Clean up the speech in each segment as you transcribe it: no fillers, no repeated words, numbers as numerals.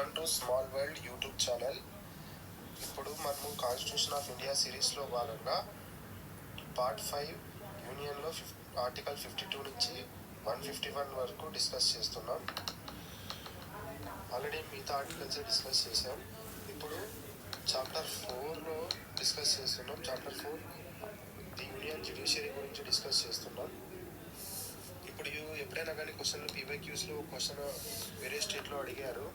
Welcome to small world YouTube channel. ఇప్పుడు మనము constitution of India సిరీస్లో భాగంగా పార్ట్ 5 యూనియన్లో ఆర్టికల్ 52 నుంచి 151 వరకు డిస్కస్ చేస్తున్నాం. ఆల్రెడీ మిగతా ఆర్టికల్స్ డిస్కస్ చేసాం. ఇప్పుడు చాప్టర్ 4లో డిస్కస్ చేస్తున్నాం. చాప్టర్ 4 ది యూనియన్ జ్యుడిషియరీ గురించి డిస్కస్ చేస్తున్నాం. ఇప్పుడు ఎప్పుడైనా కానీ క్వశ్చన్లు పీవైక్యూస్లో క్వశ్చన్ వేరే స్టేట్లో అడిగారు.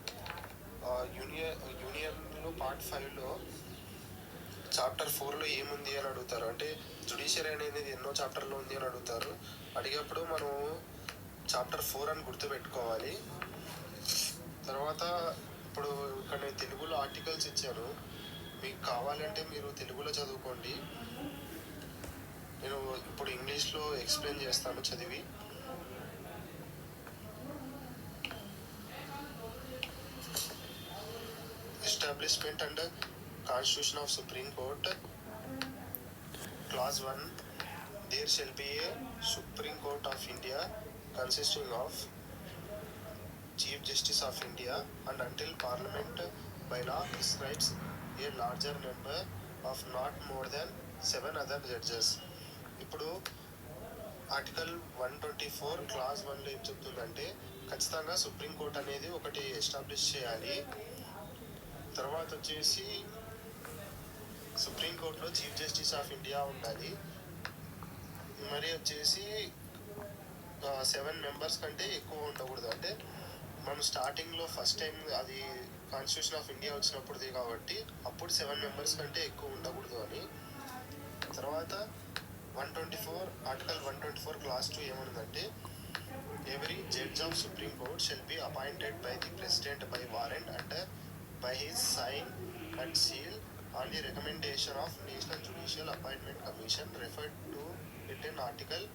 యూనియన్లో పార్ట్ 5లో చాప్టర్ 4లో ఏముంది అని అడుగుతారు. అంటే జ్యుడిషియరీ అనేది ఎన్నో చాప్టర్లో ఉంది అని అడుగుతారు. అడిగేప్పుడు మనం చాప్టర్ 4 అని గుర్తుపెట్టుకోవాలి. తర్వాత ఇప్పుడు ఇక్కడ నేను తెలుగులో ఆర్టికల్స్ ఇచ్చాను. మీకు కావాలంటే మీరు తెలుగులో చదువుకోండి. నేను ఇప్పుడు ఇంగ్లీష్లో ఎక్స్ప్లెయిన్ చేస్తాను చదివి. Establishment and Constitution of Supreme Court. Clause 1. There shall be a Supreme Court of India consisting of Chief Justice of India, and until Parliament by law prescribes a larger number of not more than 7 other judges. ఇప్పుడు article 124 clause 1లో ఏం చెప్తుందంటే ఖచ్చితంగా supreme court అనేది ఒకటి establish చేయాలి. తర్వాత వచ్చేసి సుప్రీంకోర్టులో చీఫ్ జస్టిస్ ఆఫ్ ఇండియా ఉండాలి. మరి వచ్చేసి 7 మెంబర్స్ కంటే ఎక్కువ ఉండకూడదు. అంటే మనం స్టార్టింగ్లో ఫస్ట్ టైం అది కాన్స్టిట్యూషన్ ఆఫ్ ఇండియా వచ్చినప్పుడుది కాబట్టి అప్పుడు 7 మెంబర్స్ కంటే ఎక్కువ ఉండకూడదు అని. తర్వాత 124 ఆర్టికల్ 124 క్లాస్ 2 ఏమనుందంటే every judge of supreme court shall be appointed by the president by warrant and by his sign and seal on the recommendation of National Judicial Appointment Commission referred to it in Article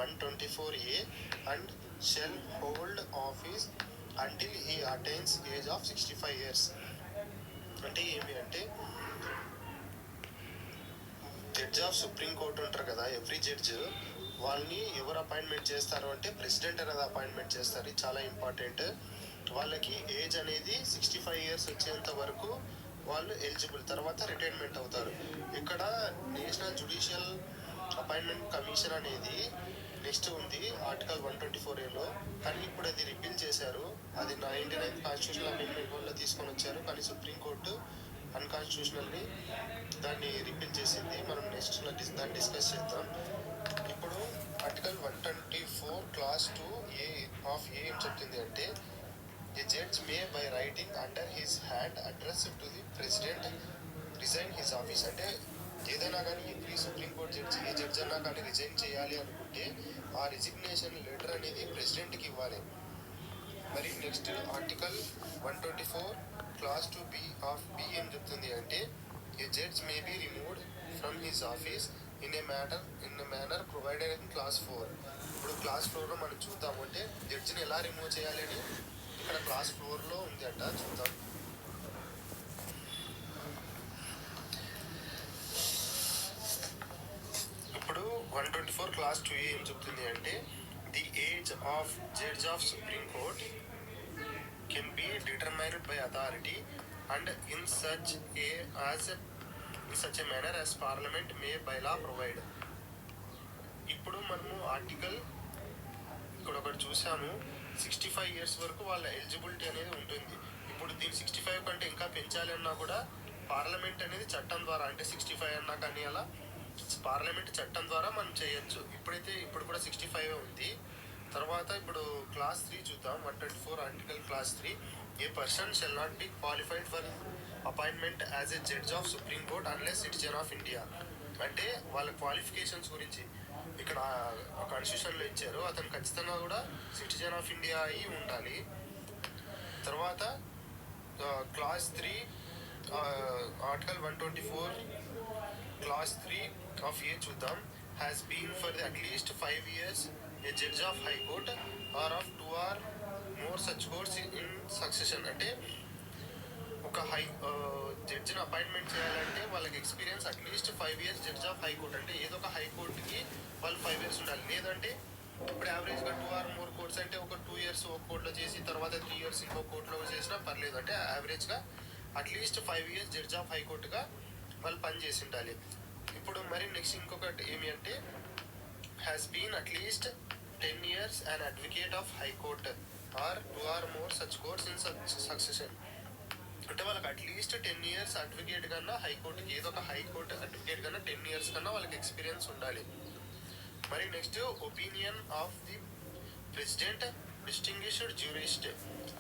124A, and shall hold office until he attains age of 65 years. అంటే ఏమి అంటే judge of supreme court ఉంటారు కదా, every judge వాళ్ళని ఎవరు appointment చేస్తారు అంటే president అనేది అపాయింట్మెంట్ చేస్తారు. ఇది చాలా ఇంపార్టెంట్. వాళ్ళకి ఏజ్ అనేది 65 ఇయర్స్ వచ్చేంత వరకు వాళ్ళు ఎలిజిబుల్. తర్వాత రిటైర్మెంట్ అవుతారు. ఇక్కడ నేషనల్ జ్యుడిషియల్ అపాయింట్మెంట్ కమిషన్ అనేది నెక్స్ట్ ఉంది ఆర్టికల్ 124Aలో, కానీ ఇప్పుడు అది రిపీల్ చేశారు. అది 99 కాన్స్టిట్యూషనల్ అమెండ్మెంట్ వల్ల తీసుకొని వచ్చారు, కానీ సుప్రీంకోర్టు అన్కాన్స్టిట్యూషనల్ని దాన్ని రిపీల్ చేసింది. మనం నెక్స్ట్ దాన్ని డిస్కస్ చేద్దాం. ఇప్పుడు ఆర్టికల్ 124 క్లాస్ 2A ఆఫ్ ఏ ఏం చెప్తుంది అంటే a judge may by writing under his hand address to the president resign his office. అంటే ఏదైనా కానీ ఎవ్రీ సుప్రీంకోర్టు జడ్జి ఏ జడ్జి అన్నా కానీ రిజైన్ చేయాలి అనుకుంటే ఆ రిజిగ్నేషన్ లెటర్ అనేది ప్రెసిడెంట్కి ఇవ్వాలి. మరి next article 124 clause 2B of B ఏం చెప్తుంది అంటే a judge may be removed from his office in a manner provided in clause 4. ఇప్పుడు క్లాస్ 4లో మనం చూద్దాము అంటే జడ్జిని ఎలా రిమూవ్ చేయాలి అని ఇక్కడ క్లాస్ 4లో ఉంది అంట. చూద్దాం. ఇప్పుడు 124 క్లాస్ 2 ఏం చెప్తుంది అంటే the age of judge of supreme court can be determined by authority and in such a manner as parliament May by law provide. ఇప్పుడు మనము ఆర్టికల్ ఇక్కడ ఒకటి చూసాము, 65 ఇయర్స్ వరకు వాళ్ళ ఎలిజిబిలిటీ అనేది ఉంటుంది. ఇప్పుడు దీన్ని 65 కంటే ఇంకా పెంచాలి అన్నా కూడా పార్లమెంట్ అనేది చట్టం ద్వారా, అంటే 65 అన్నా కానీ అలా పార్లమెంట్ చట్టం ద్వారా మనం చేయొచ్చు. ఇప్పుడు కూడా 65 ఉంది. తర్వాత ఇప్పుడు క్లాస్ 3 చూద్దాం. 124 article class 3 A person shall not be qualified for appointment as a judge of supreme court unless citizen of India. అంటే వాళ్ళ క్వాలిఫికేషన్స్ గురించి ఇక్కడ కాన్స్టిట్యూషన్లో ఇచ్చారు. అతను ఖచ్చితంగా కూడా సిటిజన్ ఆఫ్ ఇండియా అయి ఉండాలి. తర్వాత clause 3 article 124 clause 3 of A చూద్దాం. Has been for at least 5 years a judge of high court or of 2 or more such courts in succession. అంటే ఒక జడ్జిని అపాయింట్మెంట్ చేయాలంటే వాళ్ళకి experience at least 5 years judge of high court, అంటే ఏదో ఒక హైకోర్టుకి వాళ్ళు 5 years ఉండాలి. లేదంటే ఇప్పుడు యావరేజ్గా 2 ఆర్ మోర్ కోర్ట్స్ అంటే ఒక 2 years ఒక కోర్టులో చేసి తర్వాత 3 years ఇంకో కోర్టులో చేసినా పర్లేదు. అంటే యావరేజ్గా అట్లీస్ట్ 5 years జడ్జ్ ఆఫ్ హైకోర్టుగా వాళ్ళు పని చేసి ఉండాలి. ఇప్పుడు మరి నెక్స్ట్ ఇంకొకటి ఏమి అంటే has been at least 10 years an advocate of high court or 2 or more such courts in succession. అంటే వాళ్ళకి అట్లీస్ట్ 10 years అడ్వకేట్ కన్నా హైకోర్టుకి ఏదో ఒక హైకోర్టు అడ్వకేట్ కన్నా 10 years కన్నా వాళ్ళకి ఎక్స్పీరియన్స్ ఉండాలి. మరి next opinion of the president distinguished jurist.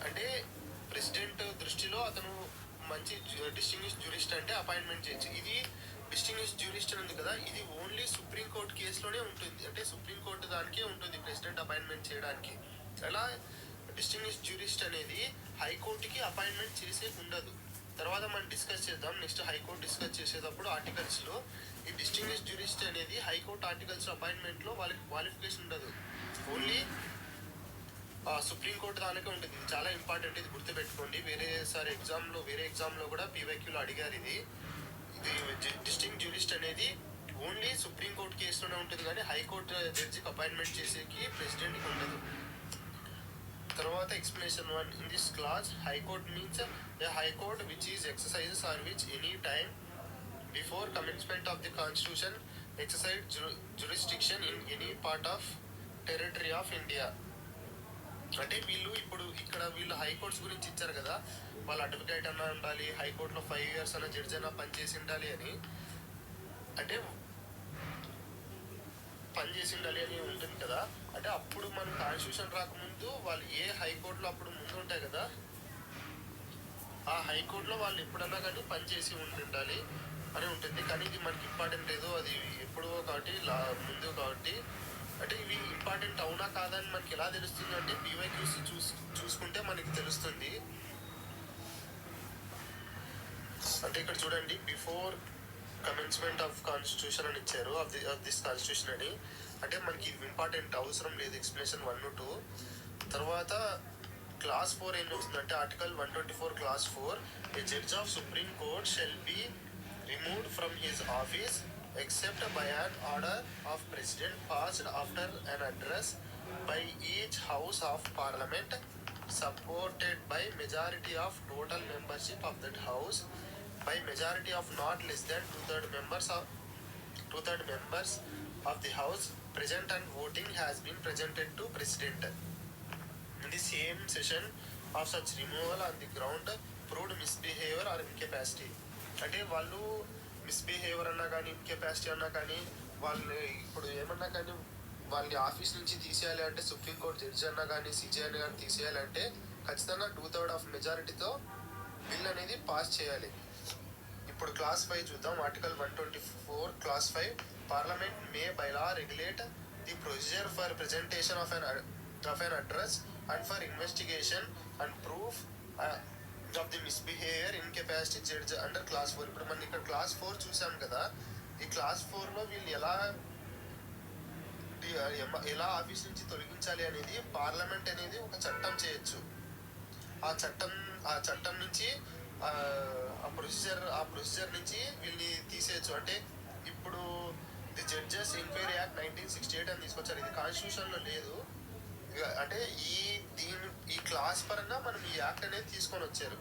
అంటే ప్రెసిడెంట్ దృష్టిలో అతను మంచి డిస్టింగ్విష్డ్ జ్యూరిస్ట్ అంటే అపాయింట్మెంట్ చేయొచ్చు. ఇది డిస్టింగ్విష్డ్ జ్యూరిస్ట్ అని ఉంది కదా, ఇది ఓన్లీ సుప్రీంకోర్టు కేసులోనే ఉంటుంది. అంటే సుప్రీంకోర్టు దానికే ఉంటుంది ప్రెసిడెంట్ అపాయింట్మెంట్ చేయడానికి. అలా డిస్టింగ్విష్డ్ జ్యూరిస్ట్ అనేది హైకోర్టుకి అపాయింట్మెంట్ చేసే ఉండదు. తర్వాత మనం డిస్కస్ చేద్దాం. నెక్స్ట్ హైకోర్టు డిస్కస్ చేసేటప్పుడు ఆర్టికల్స్లో ఈ డిస్టింగ్విష్డ్ జ్యూరిస్ట్ అనేది హైకోర్టు ఆర్టికల్స్ అపాయింట్మెంట్లో వాళ్ళకి క్వాలిఫికేషన్ ఉండదు, ఓన్లీ సుప్రీంకోర్టు దానికే ఉంటుంది. ఇది చాలా ఇంపార్టెంట్, ఇది గుర్తుపెట్టుకోండి. వేరే ఎగ్జామ్లో కూడా పీవైక్యూలో అడిగారు ఇది డిస్టింగ్విష్డ్ జ్యూరిస్ట్ అనేది ఓన్లీ సుప్రీంకోర్టు కేసులోనే ఉంటుంది, కానీ హైకోర్టు జడ్జికి అపాయింట్మెంట్ చేసేకి ప్రెసిడెంట్కి ఉండదు. తర్వాత explanation 1 in this clause high court means a high court which is exercises or which any time before commencement of the constitution exercise jurisdiction in any part of territory of India. అంటే వీళ్ళు high courts గురించి ఇచ్చారు కదా, వాళ్ళు అడ్వకేట్ అన్నా ఉండాలి, హైకోర్టులో 5 years అన్న జడ్జి అన్న పనిచేసి ఉండాలి అని, అంటే పనిచేసి ఉండాలి అని ఉంటుంది కదా. అంటే అప్పుడు మన కాన్స్టిట్యూషన్ రాకముందు వాళ్ళు ఏ హైకోర్టులో అప్పుడు ముందు ఉంటాయి కదా, ఆ హైకోర్టులో వాళ్ళు ఎప్పుడన్నా కానీ పనిచేసి ఉండాలి అని ఉంటుంది. కానీ ఇది మనకి ఇంపార్టెంట్ లేదు, అది ఎప్పుడో కాబట్టి ముందు కాబట్టి. అంటే ఇవి ఇంపార్టెంట్ అవునా కాదా అని మనకి ఎలా తెలుస్తుంది అంటే పీవైక్యూస్ చూసుకుంటే మనకి తెలుస్తుంది. అంటే ఇక్కడ చూడండి, బిఫోర్ కమెన్స్మెంట్ ఆఫ్ కాన్స్టిట్యూషన్ అని ఇచ్చారు, ఆఫ్ దిస్ కాన్స్టిట్యూషన్ అని. అంటే మనకి ఇది ఇంపార్టెంట్ అవసరం లేదు, ఎక్స్ప్లెనేషన్ 1 2. తర్వాత క్లాస్ 4 ఏం చెప్తుందంటే article 124 class 4 A judge of supreme court shall B removed from his office except by an order of president passed after an address by each house of parliament supported by majority of total membership of that house by majority of not less than 2/3 members of the house present and voting has been presented to president in the same session of such removal on the ground proved misbehavior or incapacity. అంటే వాళ్ళు misbehaviour అన్నా కానీ incapacity అన్నా కానీ వాళ్ళని ఇప్పుడు ఏమన్నా కానీ వాళ్ళని ఆఫీస్ నుంచి తీసేయాలి అంటే సుప్రీంకోర్టు జడ్జి అన్నా కానీ సిజే అన్నా కానీ తీసేయాలంటే ఖచ్చితంగా 2/3 ఆఫ్ మెజారిటీతో బిల్ అనేది పాస్ చేయాలి. ఇప్పుడు క్లాస్ 5 చూద్దాం. Article 124 class 5 parliament May by law regulate the procedure for presentation of an address and for investigation and proof of the misbehaviour incapacity judge under class 4. ఇప్పుడు మనం ఇక్కడ క్లాస్ 4 చూసాం కదా, ఈ క్లాస్ 4లో వీళ్ళు ఎలా ఆఫీస్ నుంచి తొలగించాలి అనేది పార్లమెంట్ అనేది ఒక చట్టం చేయొచ్చు. ఆ చట్టం నుంచి ఆ ప్రొసీజర్ నుంచి వీళ్ళని తీసేయచ్చు. అంటే ఇప్పుడు ది జడ్జెస్ ఎంక్వైరీ యాక్ట్ 1968 అని తీసుకొచ్చారు, ఇది కాన్స్టిట్యూషన్లో లేదు. అంటే ఈ క్లాస్ పరంగా మనం ఈ యాక్ట్ అనేది తీసుకొని వచ్చారు.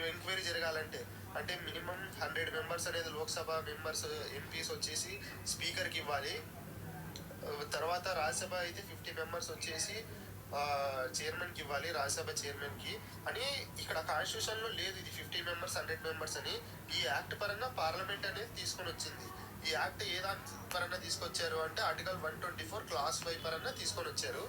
ఎంక్వైరీ జరగాలంటే అంటే మినిమం 100 members అనేది లోక్సభ మెంబర్స్ ఎంపీస్ వచ్చేసి స్పీకర్కి ఇవ్వాలి. తర్వాత రాజ్యసభ అయితే 50 members వచ్చేసి చైర్మన్కి ఇవ్వాలి, రాజ్యసభ చైర్మన్కి అని. ఇక్కడ కాన్స్టిట్యూషన్లో లేదు ఇది 50 members 100 members అని. ఈ యాక్ట్ పరంగా పార్లమెంట్ అనేది తీసుకొని వచ్చింది. ఈ యాక్ట్ ఏ దాని పరంగా తీసుకొచ్చారు అంటే ఆర్టికల్ 124 క్లాస్ 5 పరంగా తీసుకొని వచ్చారు.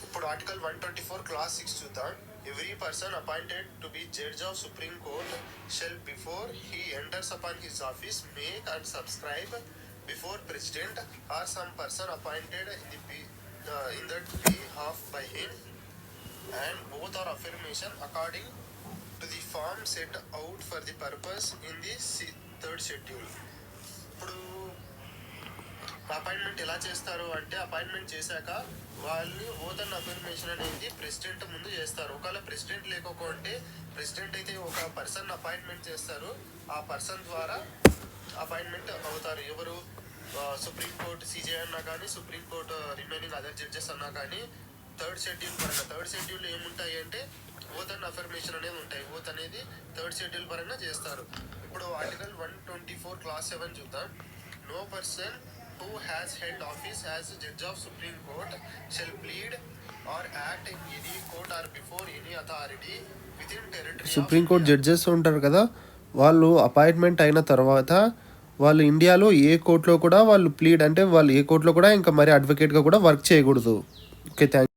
ఇప్పుడు ఆర్టికల్ 124 క్లాస్ 6 చూద్దాం. Every person appointed to be judge of supreme court shall before he enters upon his office make and subscribe before president or some person appointed in that behalf by him and both are affirmation according to the form set out for the purpose in the 3rd schedule. ఇప్పుడు appointment ఎలా చేస్తారు అంటే appointment చేశాక వాళ్ళు oath and affirmation అనేది president ముందు చేస్తారు. ఒకవేళ ప్రెసిడెంట్ లేకపోతే ప్రెసిడెంట్ అయితే ఒక పర్సన్ అపాయింట్మెంట్ చేస్తారు, ఆ పర్సన్ ద్వారా అపాయింట్మెంట్ అవుతారు. ఎవరు? సుప్రీంకోర్టు సీజే అన్నా కానీ, సుప్రీంకోర్టు రిమైనింగ్ అదర్ జడ్జెస్ అన్నా కానీ థర్డ్ షెడ్యూల్ ఏముంటాయి అంటే ఓత్ అండ్ అఫర్మేషన్ అనేది ఉంటాయి. ఓత్ అనేది థర్డ్ షెడ్యూల్ పరంగా చేస్తారు. ఇప్పుడు ఆర్టికల్ 124 క్లాస్ 7 చూద్దాం. No person who has held office as judge of Supreme Court shall plead or act in any court or before any authority within territory supreme court judges ఉంటారు కదా, వాళ్ళు appointment అయిన తర్వాత వాళ్ళు ఇండియాలో ఏ కోర్టులో కూడా వాళ్ళు ప్లీడ్ అంటే వాళ్ళు ఏ కోర్టులో కూడా ఇంకా మరి అడ్వకేట్గా కూడా వర్క్ చేయకూడదు. Okay, thank